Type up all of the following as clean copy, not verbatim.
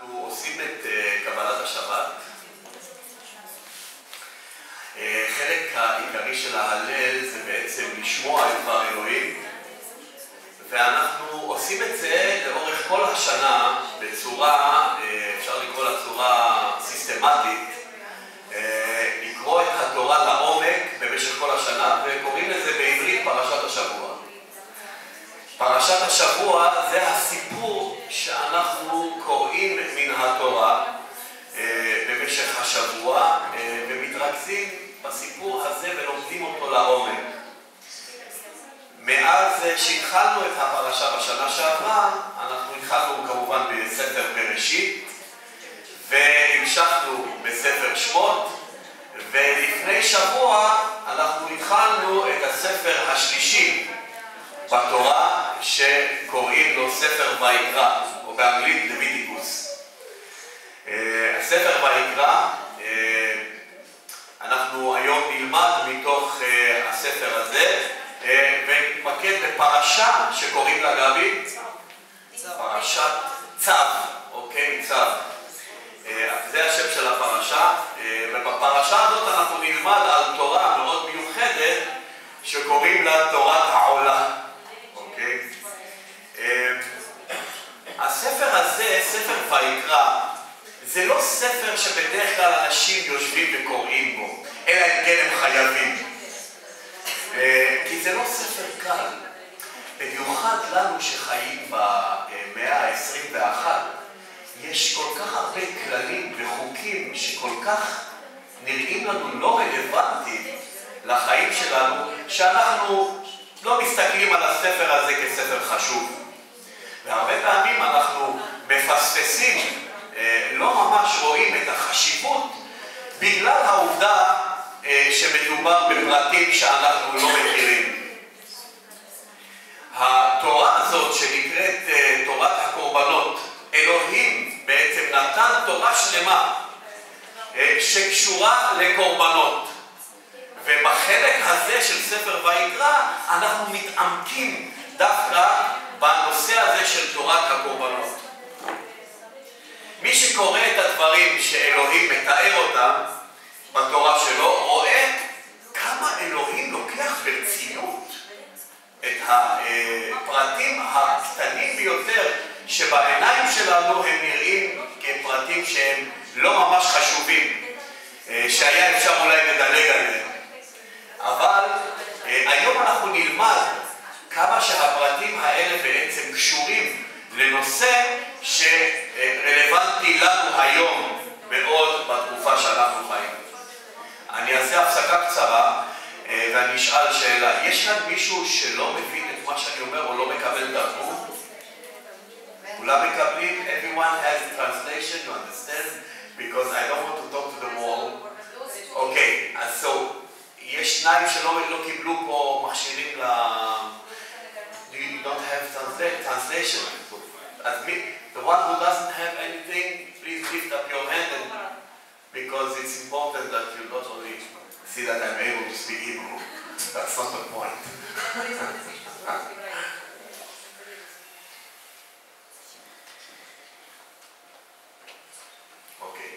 אנחנו עושים את קבלת השבת. חלק העיקרי של ההלל זה בעצם לשמוע את דבר אלוהים, ואנחנו עושים את זה לאורך כל השנה בצורה, אפשר לקרוא לה צורה סיסטמטית, לקרוא את התורה לעומק במשך כל השנה, וקוראים לזה בעברית פרשת השבוע. פרשת השבוע זה הסיפור שאנחנו קוראים מן התורה במשך השבוע, ומתרכזים בסיפור הזה ולומדים אותו לעומק. מאז שהתחלנו את הפרשה בשנה שעברה, אנחנו התחלנו כמובן בספר בראשית, והמשכנו בספר שמות, ולפני שבוע אנחנו התחלנו את הספר השלישי בתורה שקוראים לו ספר ויקרא, או באנגלית לויטיקוס. הספר ויקרא, אנחנו היום נלמד מתוך הספר הזה, ונתמקד בפרשה שקוראים לה גבי, פרשת צו, אוקיי, צו. זה השם של הפרשה, ובפרשה הזאת אנחנו נלמד על תורה מאוד מיוחדת שקוראים לה תורת העולה. אוקיי? הספר הזה, ספר ויקרא, זה לא ספר שבדרך כלל אנשים יושבים וקוראים בו, אלא אם כן הם חייבים. כי זה לא ספר קל. במיוחד לנו שחיים במאה ה-21, יש כל כך הרבה כללים וחוקים שכל כך נראים לנו לא רלוונטיים לחיים שלנו, שאנחנו לא מסתכלים על הספר הזה כספר חשוב. והרבה פעמים אנחנו מפספסים, לא ממש רואים את החשיבות, בגלל העובדה שמדובר בפרטים שאנחנו לא מכירים. התורה הזאת שנקראת תורת הקורבנות, אלוהים בעצם נתן תורה שלמה שקשורה לקורבנות. ובחלק הזה של ספר ויקרא אנחנו מתעמקים דווקא בנושא הזה של תורת הקורבנות. מי שקורא את הדברים שאלוהים מתאר אותם בתורה שלו, רואה כמה אלוהים לוקח ברצינות את הפרטים הקטנים ביותר שבעיניים שלנו הם נראים כפרטים שהם לא ממש חשובים, שהיה אפשר אולי לדלג עליהם. אבל היום אנחנו נלמד כמה שהפרטים האלה בעצם קשורים לנושא שרלוונטי לנו היום מאוד בתקופה שאנחנו חיים. אני אעשה הפסקה קצרה ואני אשאל שאלה. יש כאן מישהו שלא מבין את מה שאני אומר או לא מקבל תרגום? כולם מקבלים? Everyone has translation, you understand? Because I don't want to talk to the wall. אוקיי, אז יש שניים שלא קיבלו פה מכשירים ל... You don't have translation. The one who doesn't have anything, please lift up your hand, and because it's important that you not only see that I'm able to speak Hebrew. That's not the point. Okay.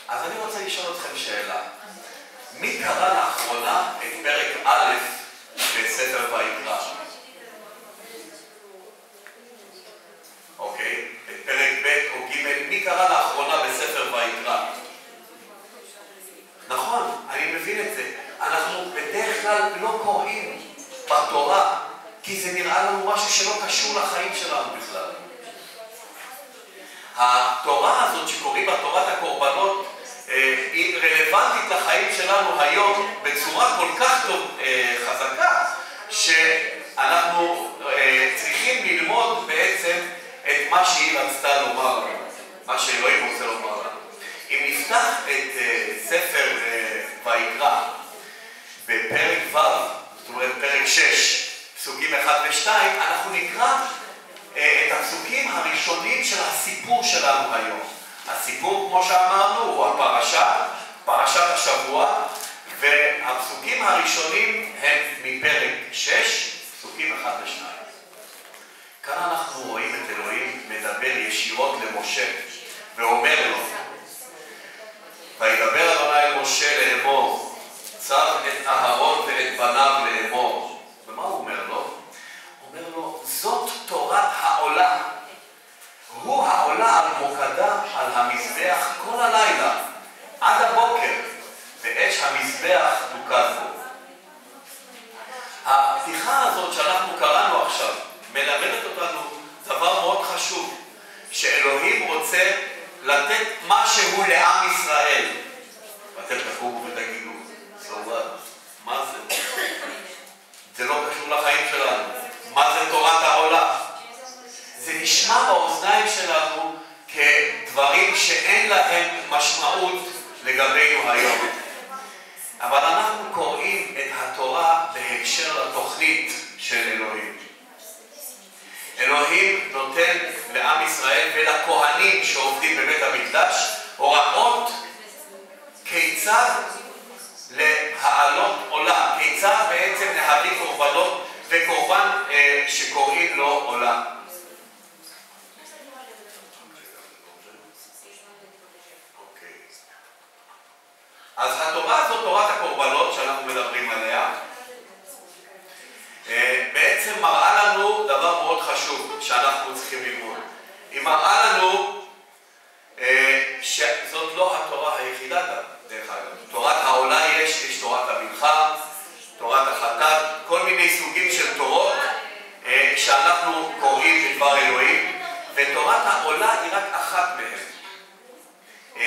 אז אני רוצה לשאול אתכם שאלה. מי קרא לאחרונה את פרק א' בספר ויקרא? אוקיי, את פרק ב' או ג', מי קרא לאחרונה בספר ויקרא? נכון, אני מבין את זה. אנחנו בדרך כלל לא קוראים בתורה, כי זה נראה לנו משהו שלא קשור לחיים שלנו בכלל. התורה הזאת שקוראים בה תורת הקורבנות, היא רלוונטית לחיים שלנו היום בצורה כל כך חזקה, שאנחנו צריכים ללמוד בעצם את מה שהיא רצתה לומר לנו, מה שאלוהים רוצה לומר לנו. אם נפתח את ספר ויקרא בפרק ו', זאת אומרת פרק 6, פסוקים 1 ו-2, אנחנו נקרא את הפסוקים הראשונים של הסיפור שלנו היום. הסיפור, כמו שאמרנו, הוא הפרשה, פרשת השבוע, והפסוקים הראשונים הם מפרק 6, פסוקים 1 ו-2. כאן אנחנו רואים את אלוהים מדבר ישירות למשה, ואומר לו, וידבר אדוני אל משה לאמור, צו את אהרון ואת בניו לאמור. ומה הוא אומר לו? הוא אומר לו, זאת תורת העולה. הוא העולה על מוקדה על המזבח כל הלילה, עד הבוקר, ואש המזבח תוקד בו. הפתיחה הזאת שאנחנו קראנו עכשיו, מלמדת אותנו דבר מאוד חשוב, שאלוהים רוצה לתת משהו לעם ישראל. ואתם תקומו ותגידו, מה זה? זה לא קשור לחיים שלנו. מה זה תורת העולה? זה נשמע באוזניים שלנו כדברים שאין להם משמעות לגבינו היום. אבל אנחנו קוראים את התורה בהקשר לתוכנית של אלוהים. אלוהים נותן לעם ישראל ולכהנים שעובדים בבית המקדש הוראות כיצד להעלות עולה, כיצד בעצם להביא קורבנות וקורבן שקוראים לו עולה. אז התורה הזאת, תורת הקורבנות שאנחנו מדברים עליה, בעצם מראה לנו דבר מאוד חשוב שאנחנו צריכים ללמוד. היא מראה לנו שזאת לא התורה היחידה גם, דרך אגב. תורת העולה יש תורת המנחה, תורת החטאת, כל מיני סוגים של תורות שאנחנו קוראים בדבר אלוהים, ותורת העולה היא רק אחת מהן.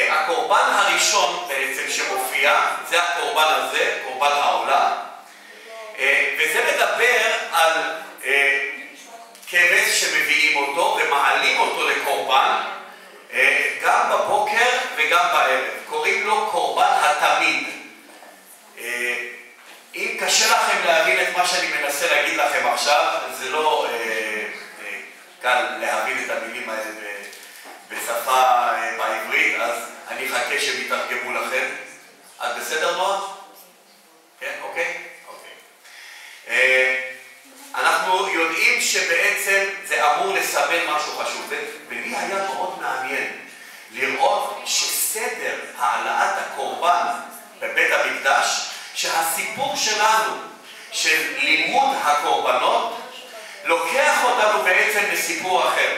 הקורבן הראשון בעצם שמופיע, זה הקורבן הזה, קורבן העולה, וזה מדבר על כבש שמביאים אותו ומעלים אותו לקורבן, גם בבוקר וגם בערב. קוראים לו קורבן התמיד. אם קשה לכם להבין את מה שאני מנסה להגיד לכם עכשיו, זה לא קל להבין את המילים האלה בשפה בעברית, אז אני אחכה שהם יתרגמו לכם. את בסדר נועה? כן? אוקיי? אנחנו יודעים שבעצם זה אמור לסמל משהו חשוב, ולי היה מאוד מעניין לראות שסדר העלאת הקורבן בבית המקדש, שהסיפור שלנו של לימוד הקורבנות לוקח אותנו בעצם לסיפור אחר.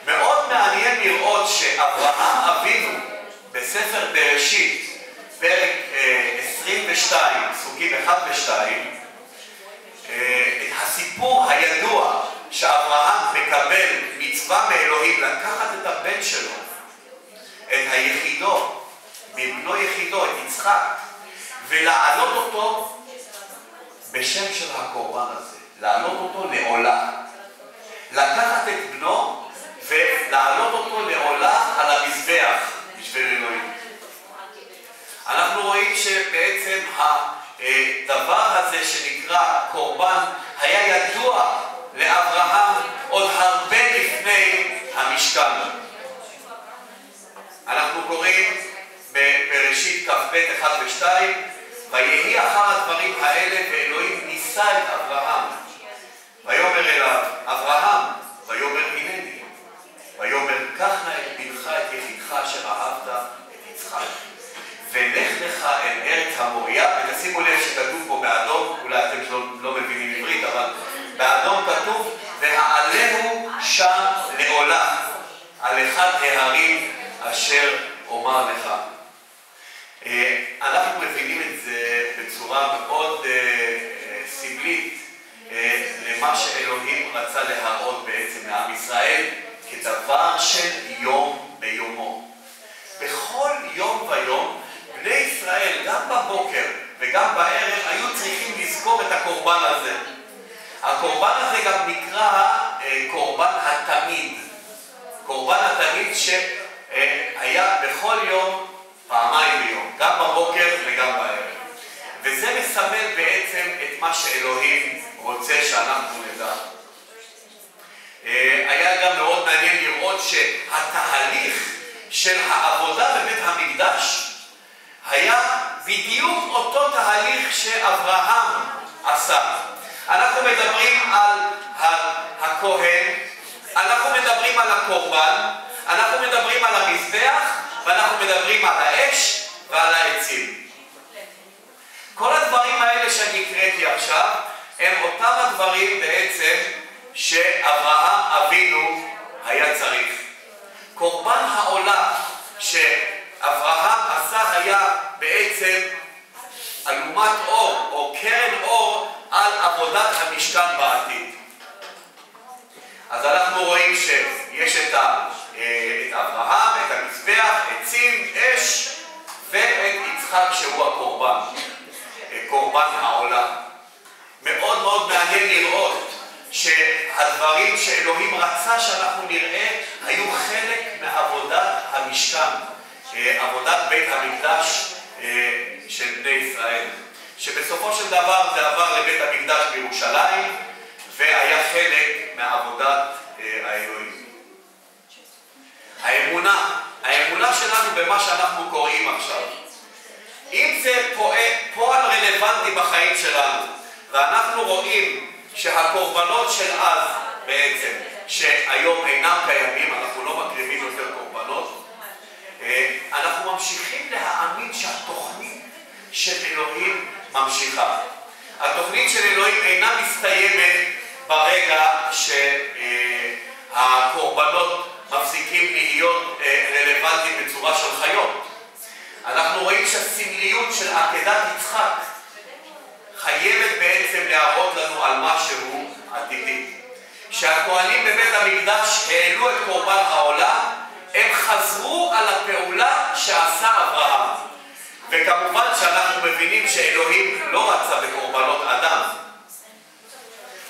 מאוד מעניין לראות שאברהם אבינו בספר בראשית, פרק 22, פסוקים 1 ו-2, את הסיפור הידוע שאברהם מקבל מצווה מאלוהים לקחת את הבן שלו, את היחידו, מבנו יחידו, את יצחק, ולהעלות אותו בשם של הקורבן הזה, להעלות אותו לעולה. לקחת את בנו ולהעלות אותו לעולה על המזבח בשביל אלוהים. אנחנו רואים שבעצם הדבר הזה שנקרא קורבן היה ידוע לאברהם עוד הרבה לפני המשכן. אנחנו קוראים בראשית כ"ב 1 ו-2, ויהי אחר הדברים האלה ואלוהים ניסה את אברהם. ויאמר אליו, אברהם, ויאמר הנני. ויאמר, קח נא את בנך את יחידך אשר אהבת, את יצחק, ולך לך אל ארץ המוריה. ותשימו לב שכתוב פה באדום, אולי אתם לא מבינים עברית, אבל באדום כתוב, והעלהו שם לעולה, על אחד ההרים אשר אומר לך. אנחנו מבינים את זה בצורה מאוד סמלית למה שאלוהים רצה להראות בעצם לעם ישראל כדבר של יום ביומו. בכל יום ויום בני ישראל גם בבוקר וגם בערב היו צריכים לזכור את הקורבן הזה. הקורבן הזה גם נקרא קורבן התמיד. קורבן התמיד שהיה בכל יום פעמיים ביום, גם בבוקר וגם בערב. וזה מסמל בעצם את מה שאלוהים רוצה שאנחנו נדע. היה גם מאוד מעניין לראות שהתהליך של העבודה בבית המקדש היה בדיוק אותו תהליך שאברהם עשה. אנחנו מדברים על הכהן, אנחנו מדברים על הקורבן, אנחנו מדברים על המזבח, ואנחנו מדברים על האש ועל העצים. כל הדברים האלה שאני הקראתי עכשיו, הם אותם הדברים בעצם שאברהם אבינו היה צריך. קורבן העולה שאברהם עשה היה בעצם אלומת אור או קרן אור על עבודת המשכן בעתיד. אז אנחנו רואים שיש את אברהם, את המזבח, עצים, אש ואת יצחק שהוא הקורבן, קורבן העולה. מאוד מאוד מעניין לראות שהדברים שאלוהים רצה שאנחנו נראה היו חלק מעבודת המשכן, עבודת בית המקדש של בני ישראל, שבסופו של דבר זה עבר לבית המקדש בירושלים והיה חלק מעבודת האלוהים. האמונה שלנו במה שאנחנו קוראים עכשיו, אם זה פועל רלוונטי בחיים שלנו ואנחנו רואים שהקורבנות של אז בעצם, שהיום אינם קיימים, אנחנו לא מקריבים יותר קורבנות, אנחנו ממשיכים להאמין שהתוכנית של אלוהים ממשיכה. התוכנית של אלוהים אינה מסתיימת ברגע שהקורבנות מפסיקים להיות רלוונטיים בצורה של חיות. אנחנו רואים שהסמליות של עקדת יצחק חייבת בעצם להראות לנו על משהו עתידי. כשהכהנים בבית המקדש העלו את קורבן העולה, הם חזרו על הפעולה שעשה אברהם. וכמובן שאנחנו מבינים שאלוהים לא רצה בקורבנות אדם.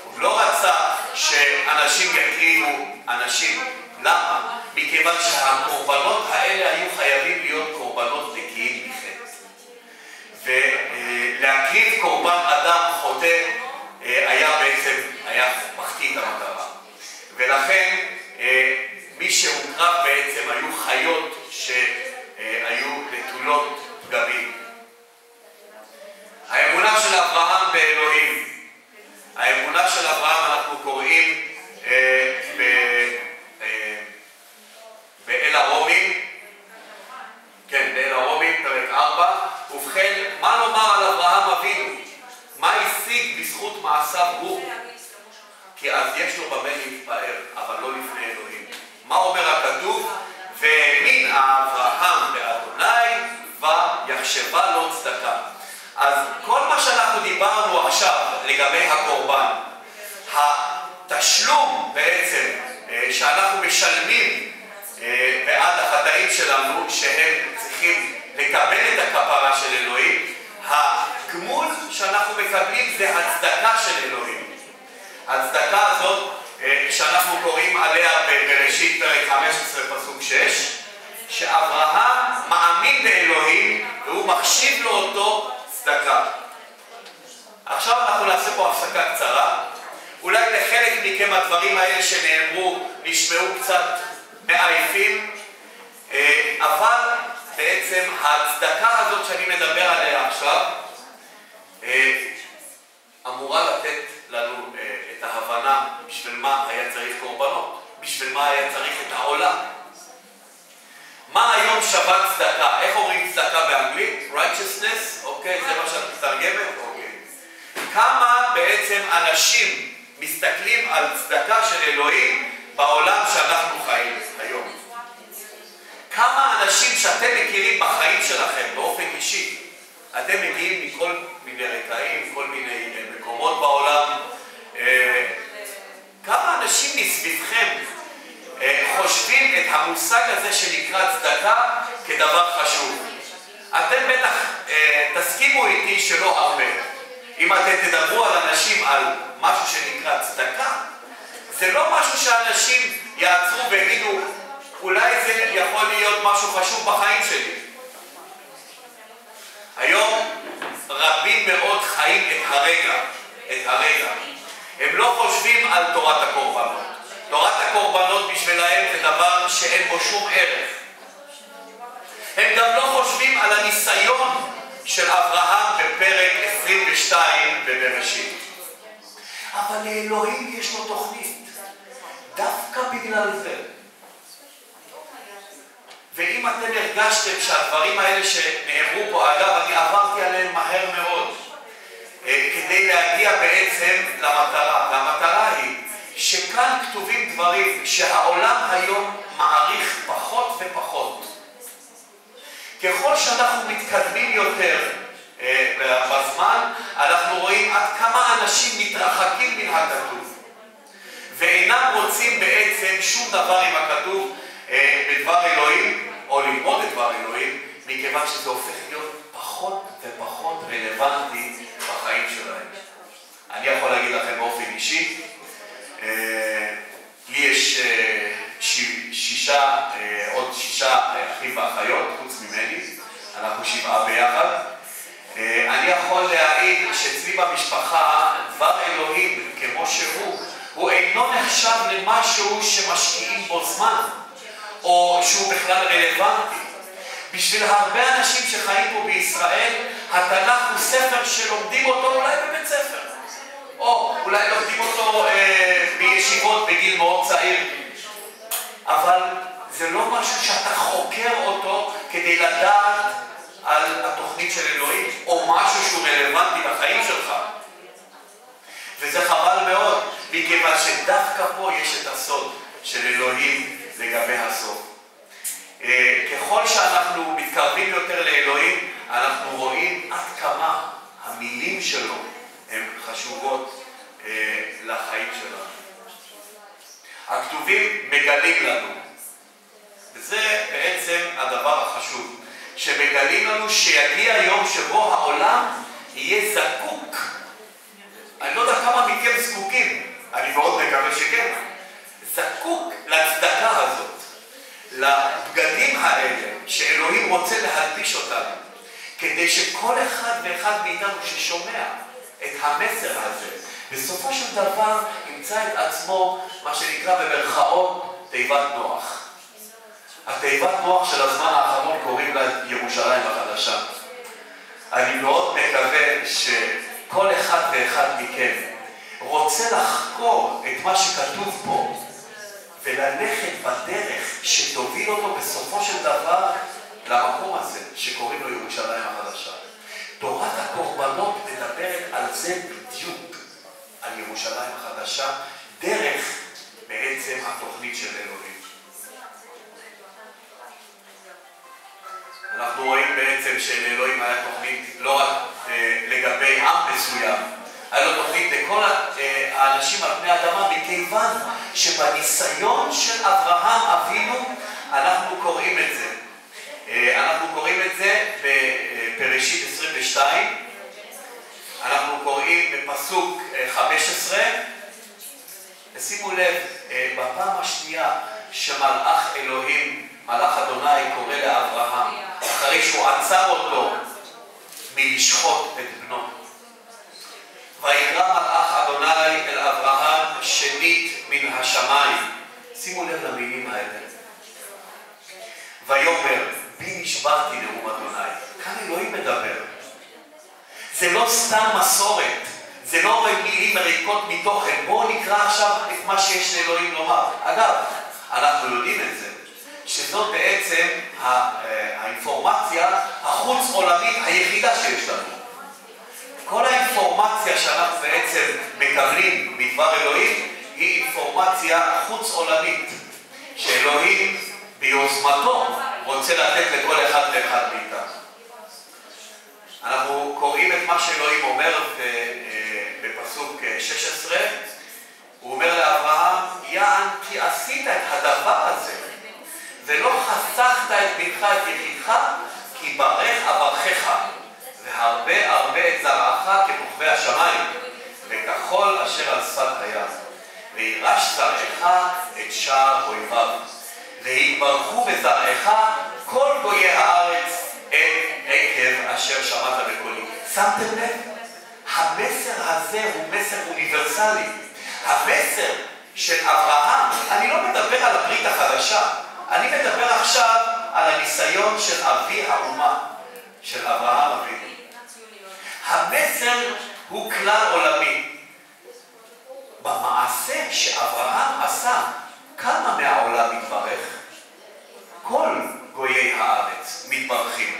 הוא לא רצה שאנשים יקריבו אנשים. למה? מכיוון שהקורבנות האלה היו חייבים להיות קורבנות נקיים מחטא. ולהקריב קורבן אדם חוטא היה מחטיא את המטרה. ולכן מי שהוקרב בעצם היו חיות שהיו נטולות פגמים. האמונה של אברהם באלוהים, האמונה של אברהם אנחנו קוראים באל הרומים, כן, באל הרומים, פרק 4. ובכן, מה לומר על אברהם אבינו? מה השיג בזכות מעשיו הוא? כי אז יש לו במה להתפאר, אבל לא לפני אלוהים. מה אומר הכתוב? והאמין אברהם באדוני ויחשבה לו צדקה. אז כל מה שאנחנו דיברנו עכשיו לגבי הקורבן, התשלום בעצם שאנחנו משלמים בעד החטאים שלנו, שהם צריכים לקבל את הכפרה של אלוהים, הגמול שאנחנו מקבלים זה הצדקה של אלוהים. הצדקה הזאת שאנחנו קוראים עליה בראשית פרק 15 פסוק 6, שאברהם מאמין באלוהים והוא מחשיב לו אותו צדקה. עכשיו אנחנו נעשה פה הפסקה קצרה. אולי לחלק מכם הדברים האלה שנאמרו נשמעו קצת מעייפים, אבל בעצם ההצדקה הזאת שאני מדבר עליה עכשיו אמורה לתת לנו את ההבנה בשביל מה היה צריך קורבנות, בשביל מה היה צריך את העולם. מה היום שווה צדקה? איך אומרים צדקה באנגלית? righteousness? אוקיי, זה מה שאת מתרגמת? אוקיי. כמה בעצם אנשים מסתכלים על צדקה של אלוהים בעולם שאנחנו חיים היום? כמה אנשים שאתם מכירים בחיים שלכם באופן אישי, אתם מגיעים מכל מיני רקעים, כל מיני מקומות בעולם, כמה אנשים מסביבכם חושבים את המושג הזה שנקרא צדקה כדבר חשוב? אתם בטח תסכימו איתי שלא הרבה. אם אתם תדברו על אנשים על משהו שנקרא צדקה, זה לא משהו שאנשים יעצרו ויגידו, אולי זה יכול להיות משהו חשוב בחיים שלי. היום רבים מאוד חיים את הרגע. הם לא חושבים על תורת הקורבנות. תורת הקורבנות בשבילהם זה דבר שאין בו שום ערך. הם גם לא חושבים על הניסיון של אברהם בפרק 22 בבראשית. אבל לאלוהים יש לו תוכנית, דווקא בגלל זה. ואם אתם הרגשתם שהדברים האלה שנאמרו פה, אגב, אני עברתי עליהם מהר מאוד, כדי להגיע בעצם למטרה. והמטרה היא שכאן כתובים דברים שהעולם היום מעריך פחות ופחות. ככל שאנחנו מתקדמים יותר בזמן, אנחנו רואים עד כמה אנשים מתרחקים מן הכתוב. ואינם רוצים בעצם שום דבר עם הכתוב בדבר אלוהים, או ללמוד את דבר אלוהים, מכיוון שזה הופך להיות פחות ופחות רלוונטי בחיים שלהם. אני יכול להגיד לכם באופן אישי, לי יש עוד שישה אחים ואחיות, חוץ ממני, אנחנו 7 ביחד. אני יכול להעיד שאצלי במשפחה, דבר אלוהים כמו הוא אינו נחשב למשהו שמשקיעים בו זמן, או שהוא בכלל רלוונטי. בשביל הרבה אנשים שחיים פה בישראל, התנ"ך הוא ספר שלומדים אותו אולי בבית ספר. או אולי לומדים אותו בישיבות בגיל מאוד צעיר. אבל זה לא משהו שאתה חוקר אותו כדי לדעת על התוכנית של אלוהים, או משהו שהוא רלוונטי לחיים שלך. וזה חבל מאוד, מכיוון שדווקא פה יש את הסוד של אלוהים לגבי הסוף. ככל שאנחנו מתקרבים יותר לאלוהים, אנחנו רואים עד כמה המילים שלו הן חשובות לחיים שלנו. הכתובים מגלים לנו, וזה בעצם הדבר החשוב, שמגלים לנו שיגיע יום שבו העולם יהיה זקוק. אני לא יודע כמה מכם זקוקים, אני מאוד מקווה שכן, זקוק לצדקה הזאת, לבגדים האלה שאלוהים רוצה להלביש אותנו, כדי שכל אחד ואחד מאיתנו ששומע את המסר הזה, בסופו של דבר ימצא את עצמו, מה שנקרא במרכאות, תיבת נוח. התיבת נוח של הזמן האחרון קוראים לה ירושלים החדשה. אני מאוד מקווה שכל אחד ואחד מכם רוצה לחקור את מה שכתוב פה, וללכת בדרך שתוביל אותו בסופו של דבר למקום הזה שקוראים לו ירושלים החדשה. תורת הקורבנות מדברת על זה בדיוק, על ירושלים החדשה, דרך בעצם התוכנית של אלוהים. אנחנו רואים בעצם שלאלוהים היה תוכנית לא רק לגבי עם מסוים, היה לו תוכנית לכל האנשים על פני האדמה, מכיוון שבניסיון של אברהם אבינו אנחנו קוראים את זה. אנחנו קוראים את זה בפרשית 22, אנחנו קוראים בפסוק 15, ושימו לב, בפעם השנייה שמלאך אלוהים, מלאך אדוני קורא לאברהם, אחרי שהוא עצר אותו מלשחוט את בנו. ויקרא מלאך אדוני אל אברהם שנית מן השמיים. שימו לב למילים האלה. ויאמר, בי נשבעתי נאום אדוני. כאן אלוהים מדבר. זה לא סתם מסורת. זה לא מילים ריקות מתוכן. בואו נקרא עכשיו את מה שיש לאלוהים לומר. אגב, אנחנו יודעים את זה. שזאת בעצם האינפורמציה החוץ עולמית היחידה שיש לנו. כל האינפורמציה שאנחנו בעצם מקבלים מדבר אלוהים היא אינפורמציה חוץ עולמית, שאלוהים ביוזמתו רוצה לתת לכל אחד ואחד מאיתנו. אנחנו קוראים את מה שאלוהים אומר בפסוק 16, הוא אומר לאברהם, יען כי עשית את הדבר הזה, ולא חסכת את בנך את יחידך, כי ברך אברכך, והרבה הרבה את זרעך ככוכבי השמיים, וכחול אשר על שפת הים. וירש זרעך את שער אויביו, ויתברכו בזרעך כל גויי הארץ עקב אשר שמעת בקולי. שמתם לב? המסר הזה הוא מסר אוניברסלי. המסר של אברהם, אני לא מדבר על הברית החדשה, אני מדבר עכשיו על הניסיון של אבי האומה, של אברהם אבינו. המסר הוא כלל עולמי. במעשה שאברהם עשה, כמה מהעולם מתברך? כל גויי הארץ מתברכים.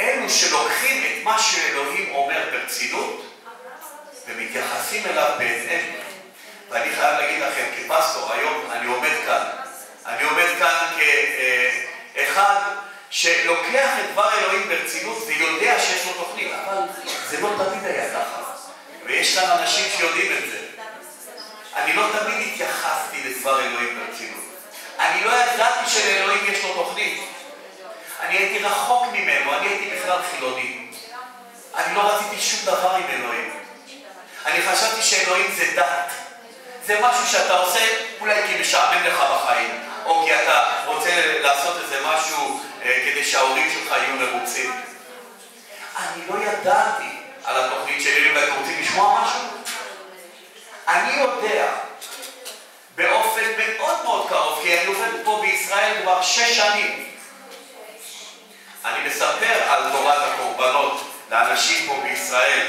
אלו שלוקחים את מה שאלוהים אומר ברצינות ומתייחסים אליו בהתאם. ואני חייב להגיד לכם, כפסטור, היום אני עומד כאן כאחד שלוקח את דבר אלוהים ברצינות ויודע שיש לו תוכנית, אבל זה לא תמיד היה ככה. ויש כאן אנשים שיודעים את זה. אני לא תמיד התייחסתי לדבר אלוהים ברצינות. אני לא ידעתי שלאלוהים יש לו תוכנית. אני הייתי רחוק ממנו, אני הייתי בכלל חילוני. אני לא רציתי שום דבר עם אלוהים. אני חשבתי שאלוהים זה דת. זה משהו שאתה עושה אולי כי משעמם לך בחיים, או כי אתה רוצה לעשות איזה משהו כדי שההורים שלך יהיו מרוצים. אני לא ידעתי על התוכנית שלי, ואתם רוצים לשמוע משהו? אני יודע באופן מאוד מאוד קרוב, כי אני עובד פה בישראל כבר 6 שנים. אני מספר על תורת הקורבנות לאנשים פה בישראל,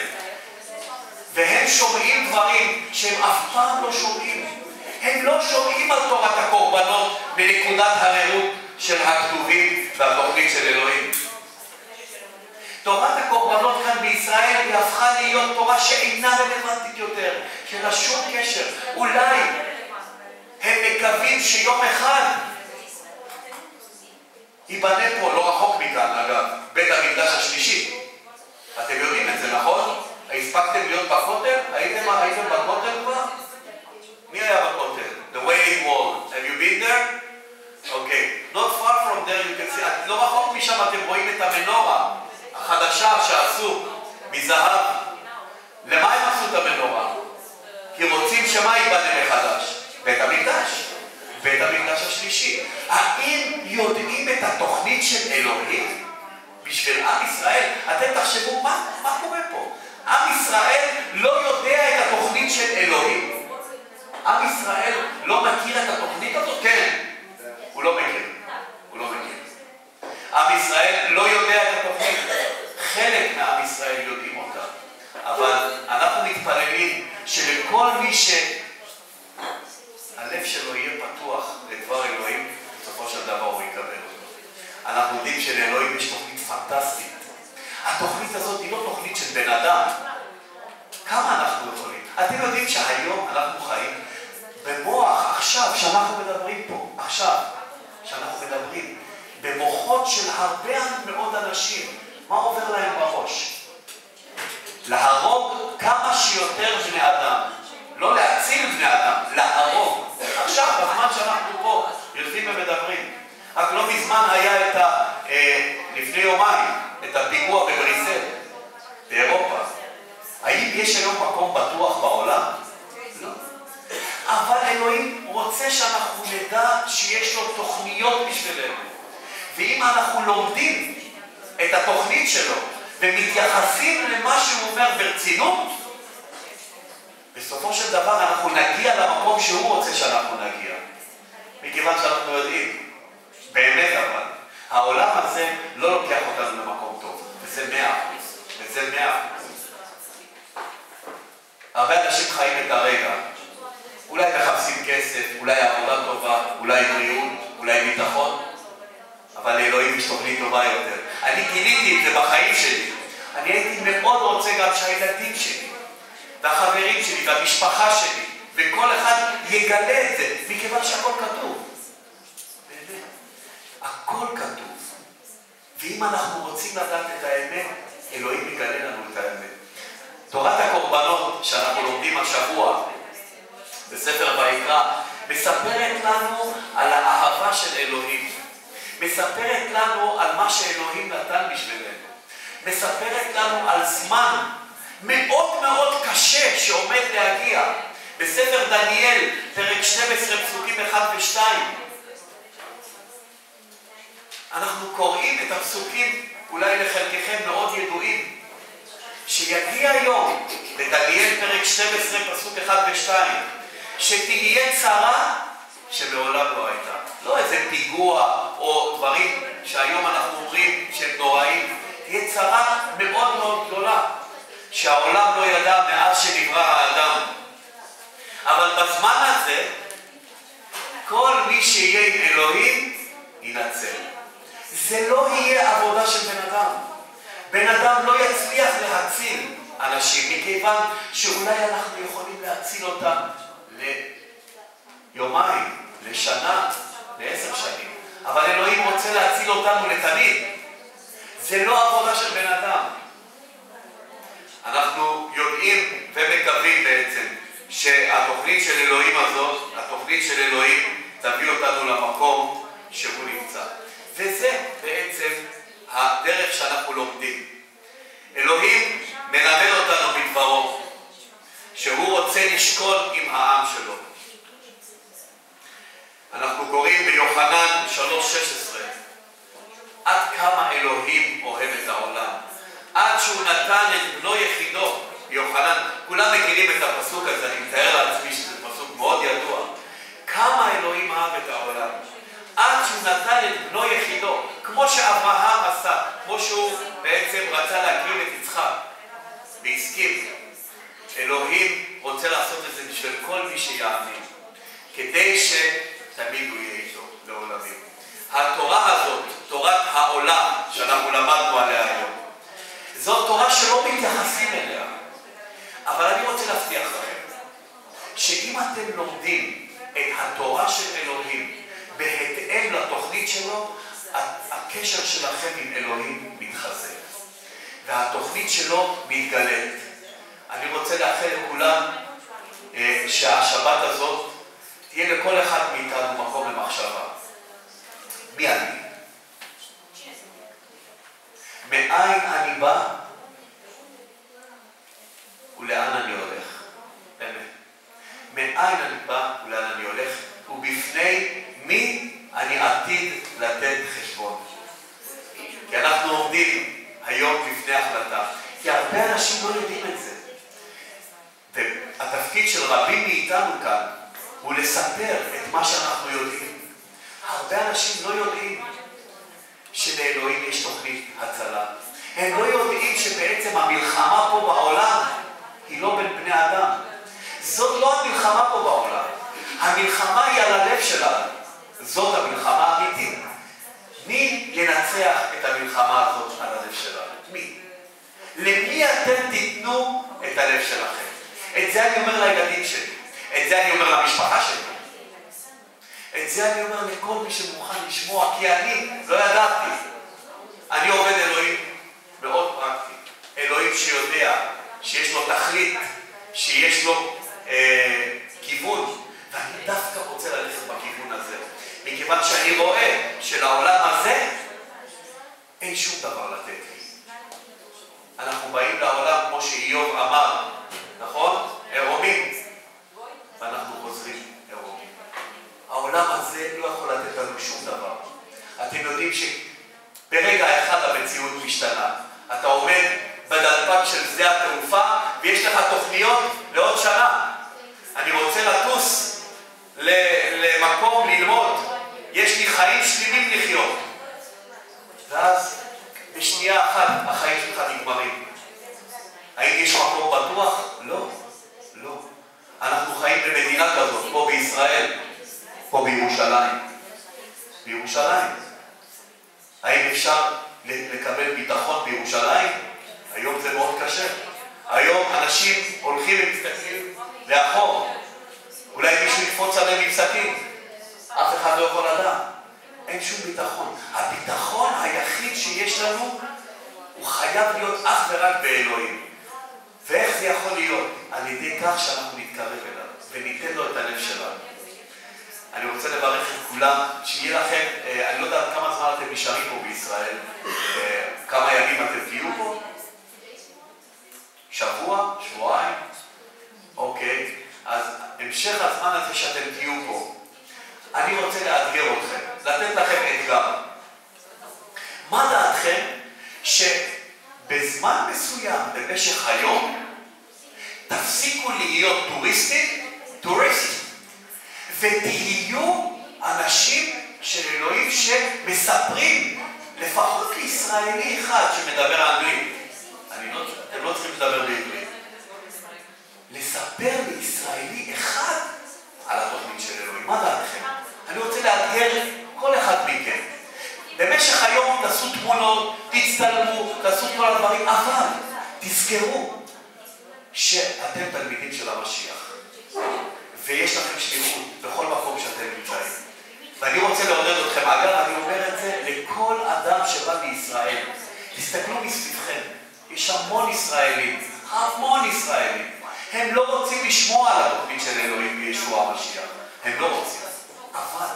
והם שומעים דברים שהם אף פעם לא שומעים. הם לא שומעים על תורת הקורבנות מנקודת הראות של הכתובים והתוכנית של אלוהים. תורת הקורבנות כאן בישראל היא הפכה להיות תורה שאינה רלוונטית יותר, שאין לה שום קשר. אולי הם מקווים שיום אחד ייבנה פה, לא רחוק מכאן אגב, בית המקדש השלישי. אתם יודעים את זה, נכון? הספקתם להיות בכותל? הייתם בכותל כבר? מי היה בכותל? The Wailing Wall. Have you been there? Okay. Not far from there you can see. לא רחוק משם אתם רואים את המנורה החדשה שעשו מזהב. למה הם עשו את המנורה? כי רוצים שמה ייבנה מחדש? בית המקדש. בית המקדש השלישי. האם יודעים את התוכנית של אלוהים? בשביל עם ישראל, אתם תחשבו מה קורה פה? עם ישראל לא יודע את התוכנית של אלוהים. עם ישראל לא מכיר את התוכנית הזאת? כן. הוא לא מכיר. עם ישראל לא יודע את התוכנית. חלק מעם ישראל יודעים אותה. אבל אנחנו מתפללים שלכל מי שהלב שלו יהיה פתוח לדבר אלוהים, בסופו של דבר הוא יקבל אותו. אנחנו יודעים שלאלוהים יש תוכנית פנטסטית. התוכנית הזאת היא לא תוכנית של בן אדם. כמה אנחנו יכולים? אתם יודעים שהיום אנחנו חיים במוח, עכשיו שאנחנו מדברים פה, במוחות של הרבה מאוד אנשים. מה עובר להם בראש? להרוג כמה שיותר בני אדם. לא להציל בני אדם, להרוג. עכשיו, בזמן שאנחנו פה יושבים ומדברים. רק לא מזמן היה לפני יומיים, את הפיגוע בבריסל, באירופה. האם יש היום מקום בטוח בעולם? לא. אבל אלוהים רוצה שאנחנו נדע שיש לו תוכניות בשבילנו. ואם אנחנו לומדים את התוכנית שלו ומתייחסים למה שהוא אומר ברצינות, בסופו של דבר אנחנו נגיע למקום שהוא רוצה שאנחנו נגיע. מכיוון שאנחנו יודעים, באמת אבל, העולם הזה לא לוקח אותנו למקום טוב. וזה 100%. הרבה אנשים חיים את הרגע. אולי מחפשים כסף, אולי עבודה טובה, אולי בריאות, אולי ביטחון. אבל לאלוהים יש תוכנית טובה יותר. אני גיליתי את זה בחיים שלי. אני הייתי מאוד רוצה גם שהילדים שלי, והחברים שלי, והמשפחה שלי, וכל אחד יגלה את זה, מכיוון שהכל כתוב. באמת, הכל כתוב. ואם אנחנו רוצים לדעת את האמת, אלוהים יגלה לנו את האמת. תורת הקורבנות שאנחנו לומדים השבוע, בספר ויקרא, מספרת לנו על האהבה של אלוהים. מספרת לנו על מה שאלוהים נתן בשבילנו. מספרת לנו על זמן מאוד מאוד קשה שעומד להגיע. בספר דניאל, פרק 12, פסוקים 1 ו-2. אנחנו קוראים את הפסוקים, אולי לחלקכם מאוד ידועים, שיגיע יום, בדניאל פרק 12, פסוק 1 ו-2, שתהיה צרה שמעולם לא הייתה. לא איזה פיגוע או דברים שהיום אנחנו אומרים שהם נוראים. תהיה צרה מאוד מאוד גדולה, שהעולם לא ידע מאז שנברא האדם. אבל בזמן הזה, כל מי שיהיה עם אלוהים ינצל. זה לא יהיה עבודה של בן אדם. בן אדם לא יצליח להציל אנשים, מכיוון שאולי אנחנו יכולים להציל אותם ליומיים, לשנה, ל10 שנים. אבל אלוהים רוצה להציל אותנו לתמיד. זה לא עבודה של בן אדם. אנחנו יודעים ומקווים בעצם שהתוכנית של אלוהים הזאת, התוכנית של אלוהים תביא אותנו למקום שהוא נמצא. וזה בעצם הדרך שאנחנו לומדים. אלוהים מלמד אותנו בדברו, שהוא רוצה לשכון עם העם שלו. אנחנו קוראים ביוחנן 3:16, עד כמה אלוהים אוהב את העולם, עד שהוא נתן את בנו יחידו. יוחנן, כולם מכירים את הפסוק הזה, אני מתאר לעצמי שזה פסוק מאוד ידוע. כמה אלוהים אהב את העולם, עד שהוא נתן את בנו יחידו, כמו שאברהם עשה, כמו שהוא בעצם רצה להקריב את יצחק, והסכים. אלוהים רוצה לעשות את זה בשביל כל מי שיאמין, כדי שתמיד הוא יהיה איתו לעולמים. התורה הזאת, תורת העולם שאנחנו למדנו עליה היום, זאת תורה שלא מתייחסים אליה. אבל אני רוצה להבטיח לכם, שאם אתם לומדים את התורה של אלוהים בהתאם לתוכנית שלו, הקשר שלכם עם אלוהים מתחזק, והתוכנית שלו מתגלית. אני רוצה לאחל לכולם שהשבת הזאת תהיה לכל אחד מאיתנו מקום למחשבה. מי אני? מאין אני בא? ולאן אני הולך? באמת. מאין אני בא ולאן אני הולך? ובפני מי אני עתיד לתת חשבון? כי אנחנו עומדים היום לפני החלטה. כי הרבה אנשים לא יודעים את זה. והתפקיד של רבים מאיתנו כאן הוא לספר את מה שאנחנו יודעים. הרבה אנשים לא יודעים שלאלוהים יש תוכנית הצלה. הם לא יודעים שבעצם המלחמה פה בעולם היא לא בין בני אדם. זאת לא המלחמה פה בעולם. המלחמה היא על הלב שלנו. זאת המלחמה האמיתית. מי ינצח את המלחמה הזאת על הלב שלנו? מי? למי אתם תיתנו את הלב שלכם? את זה אני אומר לילדים שלי. את זה אני אומר למשפחה שלי. את זה אני אומר לכל מי שמוכן לשמוע, כי אני לא ידעתי. אני עובד אלוהים מאוד פרקטי. אלוהים שיודע שיש לו תכלית, שיש לו כיוון, ואני דווקא רוצה ללכת בכיוון הזה, מכיוון שאני רואה שלעולם הזה אין שום דבר לתת לי. אנחנו באים לעולם כמו שאיוב אמר, נכון? עירומים, ואנחנו חוזרים עירומים. העולם הזה לא יכול לתת לנו שום דבר. אתם יודעים שברגע אחד המציאות משתנה. אתה עומד בדלפק של שדה התעופה ויש לך תוכניות לעוד שנה. אני רוצה לטוס למקום ללמוד. יש לי חיים שלמים לחיות. ואז בשנייה אחת החיים שלך נגמרים. האם יש מקום בטוח? לא. לא. אנחנו חיים במדינה כזאת, פה בישראל, פה בירושלים. בירושלים. האם אפשר לקבל ביטחון בירושלים? היום זה מאוד קשה. היום אנשים הולכים ומסתכלים לאחור. אולי מישהו יקפוץ עליהם עם סכין. אף אחד לא יכול לדעת. אין שום ביטחון. הביטחון היחיד שיש לנו הוא חייב להיות אך ורק באלוהים. ואיך זה יכול להיות? על ידי כך שאנחנו נתקרב אליו וניתן לו את הלב שלנו. אני רוצה לברך את כולם, שיהיה לכם, אני לא יודע כמה זמן אתם נשארים פה בישראל, כמה ימים אתם תהיו פה? שבוע? שבועיים? אוקיי, אז המשך הזמן הזה שאתם תהיו פה, אני רוצה לאתגר אתכם, לתת לכם אתגר. מה דעתכם שבזמן מסוים במשך היום תפסיקו להיות טוריסטים, ותהיו אנשים של אלוהים שמספרים לפחות לישראלי אחד שמדבר אנגלית. אתם לא צריכים לדבר בעברית. לספר לישראלי אחד על התוכנית של אלוהים. מה דעתכם? אני רוצה לאתגר כל אחד מכם. במשך היום תעשו תמונות, תצטלמו, תעשו כל הדברים, אבל תזכרו שאתם תלמידים של המשיח. ויש לכם שליחות בכל מקום שאתם נמצאים. ואני רוצה לעודד אתכם. אגב, אני אומר את זה לכל אדם שבא בישראל. תסתכלו מסביבכם. יש המון ישראלים. המון ישראלים. הם לא רוצים לשמוע על התוכנית של אלוהים בישוע המשיח. הם לא רוצים. אבל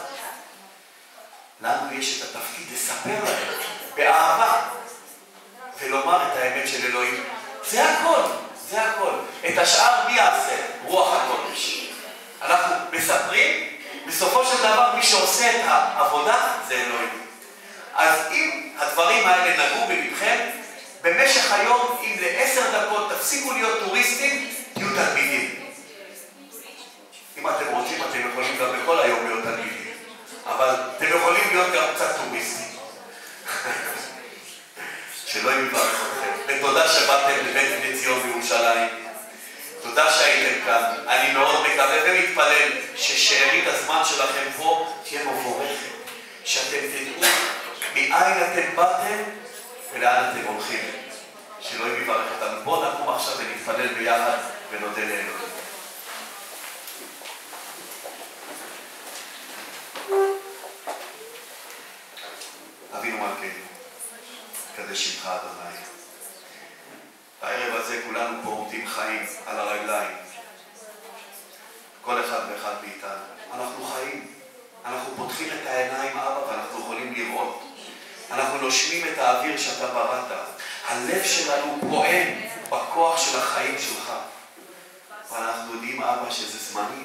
לנו יש את התפקיד לספר להם באהבה ולומר את האמת של אלוהים. זה הכל. זה הכל. את השאר מי יעשה? רוח הקודש. אנחנו מספרים, בסופו של דבר מי שעושה את העבודה זה אלוהים. אז אם הדברים האלה נגעו בלבכם, במשך היום, אם ל10 דקות תפסיקו להיות טוריסטים, תהיו תלמידים. אם אתם רוצים, אתם יכולים גם בכל היום להיות תלמידים. אבל אתם יכולים להיות גם קצת טוריסטים. שלא יברך אתכם. ותודה שבאתם לבית בני ציון בירושלים. תודה שהייתם כאן. אני מאוד מקווה ומתפלל ששארית הזמן שלכם פה תהיה מבורכת. שאתם תדעו מאין אתם באתם ולאן אתם הולכים. שלא יברך אותנו. בואו נקום עכשיו ונתפלל ביחד ונודה לאלוהים. אבינו מלכנו, קדש שמך אדוני. הערב הזה כולנו פה עומדים חיים על הרגליים. כל אחד ואחד מאיתנו. אנחנו חיים. אנחנו פותחים את העיניים, אבא, ואנחנו יכולים לראות. אנחנו נושמים את האוויר שאתה בראת. הלב שלנו פועם בכוח של החיים שלך. ואנחנו יודעים, אבא, שזה זמני.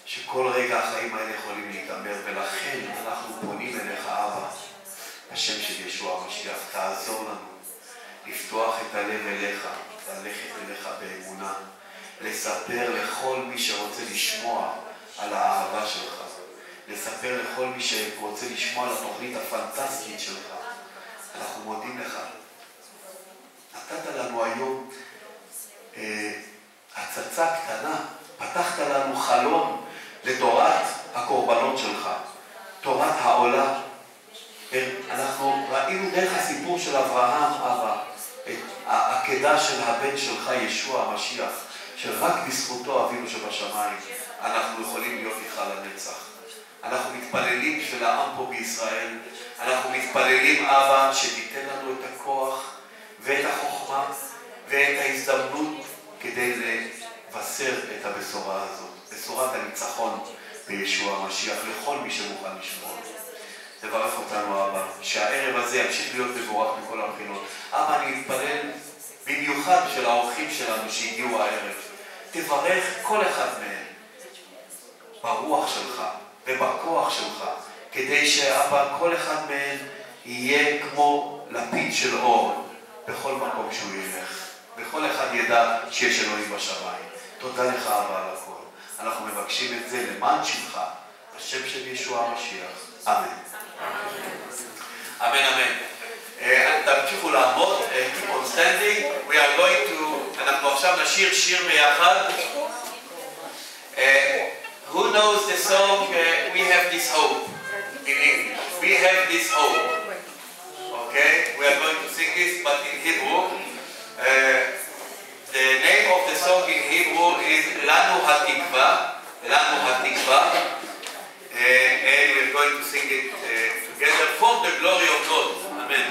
שכל רגע החיים האלה יכולים להיגמר, ולכן אנחנו פונים אליך, אבא. השם של ישוע המשיח, תעזור לנו לפתוח את הלב אליך, ללכת אליך באמונה, לספר לכל מי שרוצה לשמוע על האהבה שלך, לספר לכל מי שרוצה לשמוע על התוכנית הפנטסטית שלך. אנחנו מודים לך. נתת לנו היום הצצה קטנה, פתחת לנו חלון לתורת הקורבנות שלך, תורת העולה. אנחנו ראינו דרך הסיפור של אברהם, אבא, את העקדה של הבן שלך, ישוע המשיח, שרק בזכותו אבינו שבשמיים אנחנו יכולים להיות איתך לנצח. אנחנו מתפללים בשביל העם פה בישראל, אנחנו מתפללים, אבא, שתיתן לנו את הכוח ואת החוכמה ואת ההזדמנות כדי לבשר את הבשורה הזאת, בשורת הניצחון בישוע המשיח לכל מי שמוכן לשמוע. תברך אותנו, אבא, שהערב הזה ימשיך להיות מבורך מכל הבחינות. אבא, אני מתפלל במיוחד של האורחים שלנו שהגיעו הערב. תברך כל אחד מהם ברוח שלך ובכוח שלך, כדי שאבא, כל אחד מהם יהיה כמו לפיד של אור בכל מקום שהוא ילך. וכל אחד ידע שיש אלוהים בשמיים. תודה לך, אבא, על הכל. אנחנו מבקשים את זה למען שמך, השם של ישוע המשיח. אמן. אמן, אמן. תמשיכו לעמוד, keep on standing. We are going to, אנחנו עכשיו נשיר שיר ביחד. Who knows the song We Have This Hope in English? We have this hope. Okay, we are going to sing this, but in Hebrew. The name of the song in Hebrew is Lanu HaTikva. Lanu HaTikva. And we're going to sing it together for the glory of God. Amen.